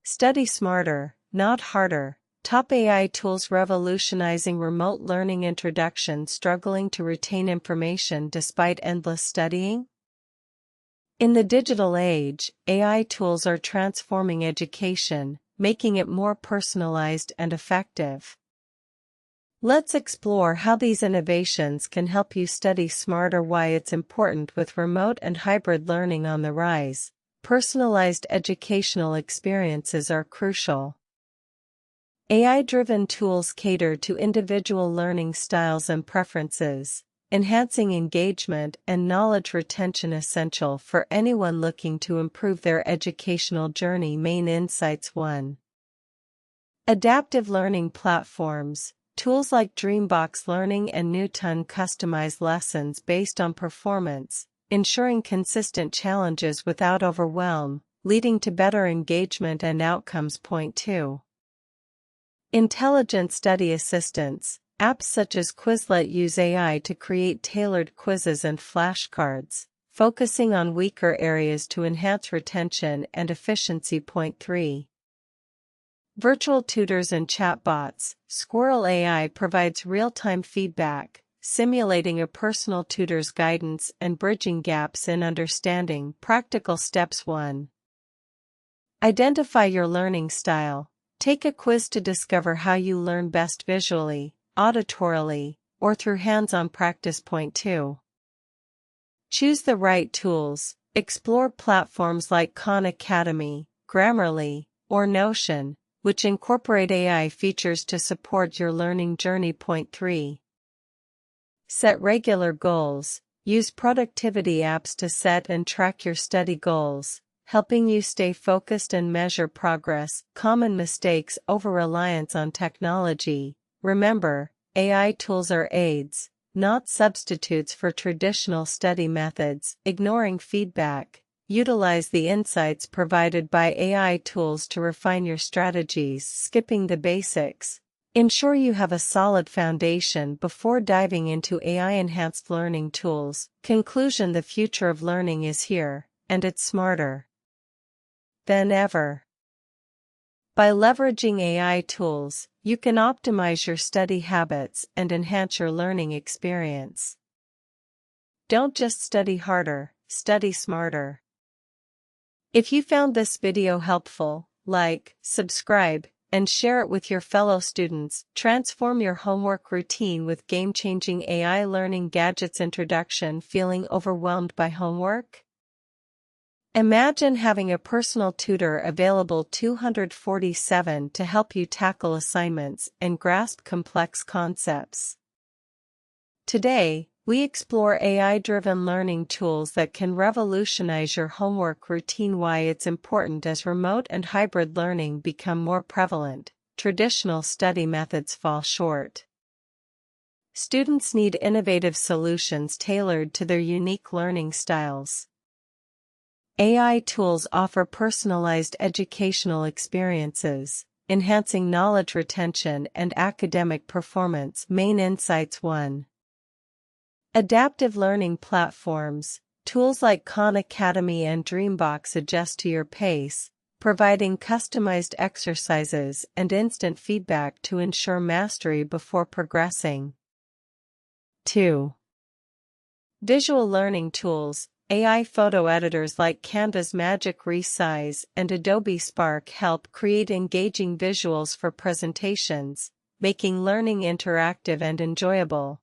Study smarter, not harder. Top AI tools revolutionizing remote learning. Introduction. Struggling to retain information despite endless studying? In the digital age, AI tools are transforming education, making it more personalized and effective. Let's explore how these innovations can help you study smarter. Why it's important with remote and hybrid learning on the rise. Personalized educational experiences are crucial. AI-driven tools cater to individual learning styles and preferences, enhancing engagement and knowledge retention. Essential for anyone looking to improve their educational journey. Main insights. 1. Adaptive learning platforms. Tools like Dreambox Learning and Newton customize lessons based on performance, ensuring consistent challenges without overwhelm, leading to better engagement and outcomes. 2. Intelligent study assistants. Apps such as Quizlet use AI to create tailored quizzes and flashcards, focusing on weaker areas to enhance retention and efficiency. 3. Virtual tutors and chatbots. Squirrel AI provides real-time feedback, simulating a personal tutor's guidance and bridging gaps in understanding. Practical steps. 1. Identify your learning style. Take a quiz to discover how you learn best visually, auditorily, or through hands-on practice. 2. Choose the right tools. Explore platforms like Khan Academy, Grammarly, or Notion, which incorporate AI features to support your learning journey. 3. Set regular goals. Use productivity apps to set and track your study goals, helping you stay focused and measure progress. Common mistakes. Over-reliance on technology. Remember, AI tools are aids, not substitutes for traditional study methods. Ignoring feedback. Utilize the insights provided by AI tools to refine your strategies. Skipping the basics. Ensure you have a solid foundation before diving into AI-enhanced learning tools. Conclusion. The future of learning is here, and it's smarter than ever. By leveraging AI tools, you can optimize your study habits and enhance your learning experience. Don't just study harder, study smarter. If you found this video helpful, like, subscribe, and share it with your fellow students. Transform your homework routine with game-changing AI learning gadgets. Introduction. Feeling overwhelmed by homework? Imagine having a personal tutor available 24/7 to help you tackle assignments and grasp complex concepts. Today, we explore AI-driven learning tools that can revolutionize your homework routine. Why it's important as remote and hybrid learning become more prevalent. Traditional study methods fall short. Students need innovative solutions tailored to their unique learning styles. AI tools offer personalized educational experiences, enhancing knowledge retention and academic performance. Main insights. 1. Adaptive learning platforms. Tools like Khan Academy and Dreambox adjust to your pace, providing customized exercises and instant feedback to ensure mastery before progressing. 2. Visual learning tools. AI photo editors like Canva's Magic Resize and Adobe Spark help create engaging visuals for presentations, making learning interactive and enjoyable.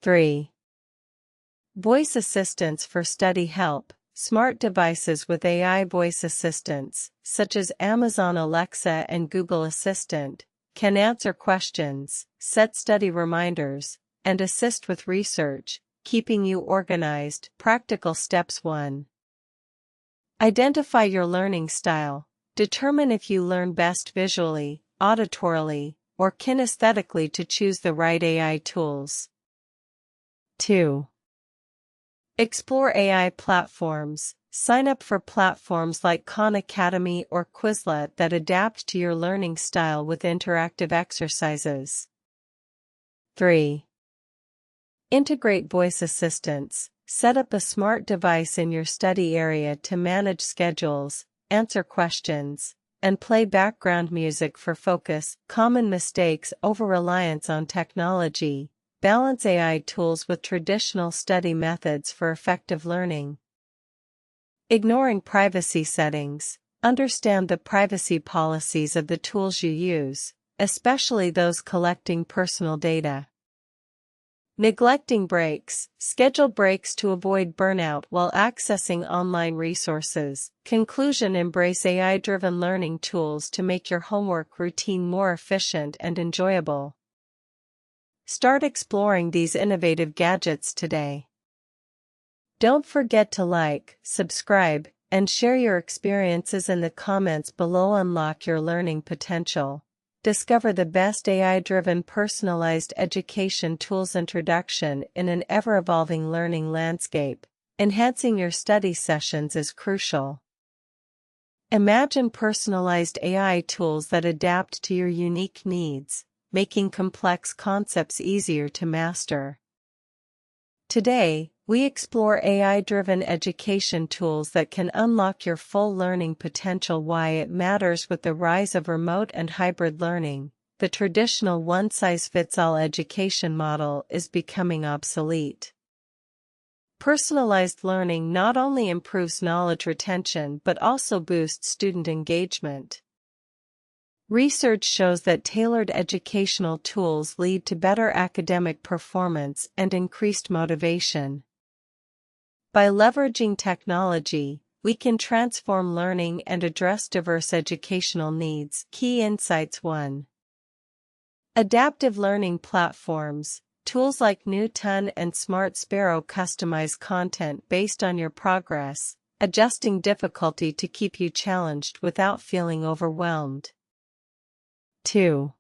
3. Voice assistants for study help. Smart devices with AI voice assistants, such as Amazon Alexa and Google Assistant, can answer questions, set study reminders, and assist with research, keeping you organized. Practical steps. 1. Identify your learning style. Determine if you learn best visually, auditorily, or kinesthetically to choose the right AI tools. 2. Explore AI platforms. Sign up for platforms like Khan Academy or Quizlet that adapt to your learning style with interactive exercises. 3. Integrate voice assistants. Set up a smart device in your study area to manage schedules, answer questions, and play background music for focus. Common mistakes: over-reliance on technology. Balance AI tools with traditional study methods for effective learning. Ignoring privacy settings. Understand the privacy policies of the tools you use, especially those collecting personal data. Neglecting breaks. Schedule breaks to avoid burnout while accessing online resources. Conclusion: embrace AI-driven learning tools to make your homework routine more efficient and enjoyable. Start exploring these innovative gadgets today. Don't forget to like, subscribe, and share your experiences in the comments below. Unlock your learning potential. Discover the best AI-driven personalized education tools. Introduction: in an ever-evolving learning landscape, enhancing your study sessions is crucial. Imagine personalized AI tools that adapt to your unique needs, making complex concepts easier to master. Today, we explore AI-driven education tools that can unlock your full learning potential. Why it matters: with the rise of remote and hybrid learning, the traditional one-size-fits-all education model is becoming obsolete. Personalized learning not only improves knowledge retention but also boosts student engagement. Research shows that tailored educational tools lead to better academic performance and increased motivation. By leveraging technology, we can transform learning and address diverse educational needs. Key insights: 1. Adaptive learning platforms. Tools like Newton and Smart Sparrow customize content based on your progress, adjusting difficulty to keep you challenged without feeling overwhelmed. 2.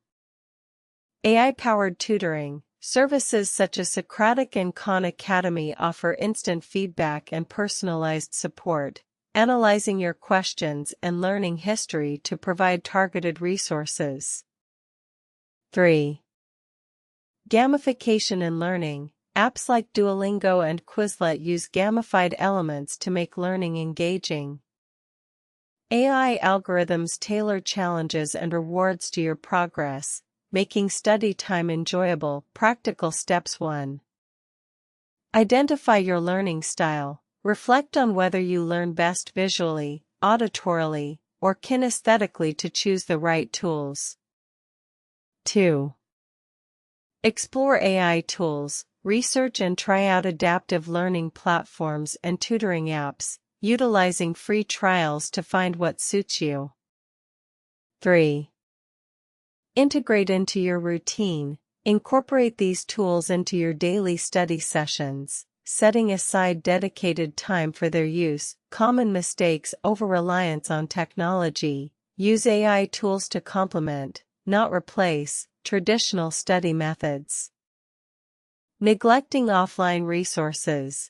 AI-powered tutoring. Services such as Socratic and Khan Academy offer instant feedback and personalized support, analyzing your questions and learning history to provide targeted resources. 3. Gamification in learning. Apps like Duolingo and Quizlet use gamified elements to make learning engaging. AI algorithms tailor challenges and rewards to your progress, making study time enjoyable. Practical steps: 1. Identify your learning style. Reflect on whether you learn best visually, auditorily, or kinesthetically to choose the right tools. 2. Explore AI tools. Research and try out adaptive learning platforms and tutoring apps, utilizing free trials to find what suits you. 3. Integrate into your routine. Incorporate these tools into your daily study sessions, setting aside dedicated time for their use. Common mistakes: over-reliance on technology. Use AI tools to complement, not replace, traditional study methods. Neglecting offline resources.